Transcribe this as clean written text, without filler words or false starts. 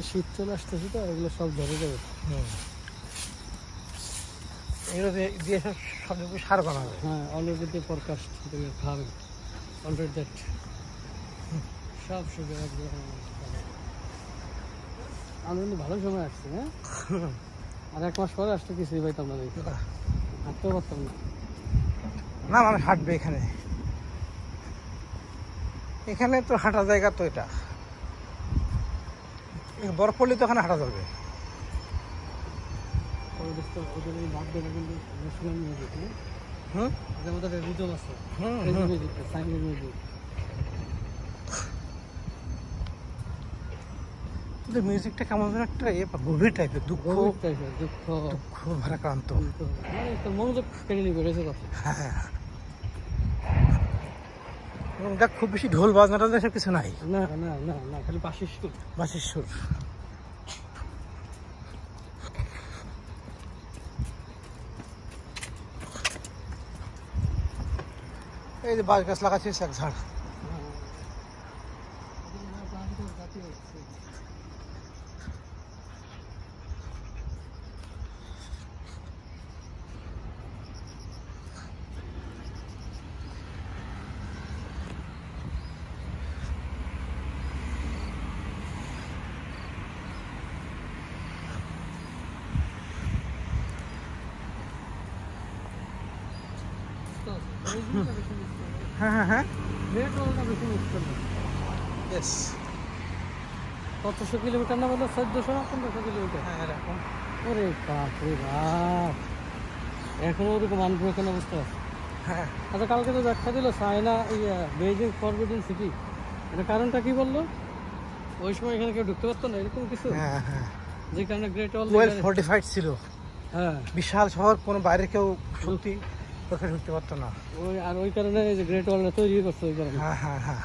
শীত চলে আসতেছে তো এগুলো সব ধরে যাবে। এগুলো দিয়ে সব সার বানাবে। হ্যাঁ, অলরেডি ফরকাস্ট তুমি খাবে অলরেডি দ্যাট সব সুবিধা একদম। আমরা কিন্তু ভালো সময় আসছি। হ্যাঁ, আর 1 মাস পরে আসতে কিছুই পাইতাম না, দেখি হাঁটতেও পারতাম না। না মানে হাঁটবে এখানে, এখানে তো হাঁটা জায়গা তো, এটা বরফ পড়লে তো ওখানে হাঁটা যাবে। ওদের এই বাদ দেবে কিন্তু ন্যাশনাল মিউজিক। হুম, ওদের মধ্যে একটা রিদম আছে, হুম, মিউজিক, সাইনের মিউজিক। কিন্তু মিউজিকটা কেমন যেন একটা গভীর টাইপের, দুঃখ টাইপের, দুঃখ ভারাক্রান্ত, মানে একটা মনোযোগ কেড়ে নিবে রয়েছে কথা। হ্যাঁ। এবং দেখ খুব বেশি ঢোল বাজনা টাজনা সব কিছু নাই। না না না না, খালি বাঁশির সুর। বাঁশির সুর। এই যে বাঁশ গাছ লাগাচ্ছিস এক ঝাড়। হ্যাঁ হ্যাঁ হ্যাঁ, গ্রেট ওয়ালটা বেশি মিস করলাম। ইয়েস। কতশো কিলোমিটার না বললো? 1400 না 1500 কিলোমিটার। হ্যাঁ এরকম। ওরে বাপ রে বাপ, এখনো ওরকম আনব্রোকেন অবস্থা আছে। হ্যাঁ, আচ্ছা, কালকে তো ব্যাখ্যা দিল চায়না বেইজিং ফরবিডেন সিটি, এটা কারণটা কি বললো? ওই সময় এখানে কেউ ঢুকতে পারতো না, এরকম কিছু, হ্যাঁ হ্যাঁ, যে কারণে গ্রেট ওয়াল ওয়েল ফোর্টিফাইড ছিল। হ্যাঁ, বিশাল শহর, কোনো বাইরে কেউ সত্যি ওখানে ঢুকতে পারতো না। ওই কারণে এই যে গ্রেট ওয়ালটা তৈরি করছে ওই কারণে। হ্যাঁ হ্যাঁ হ্যাঁ।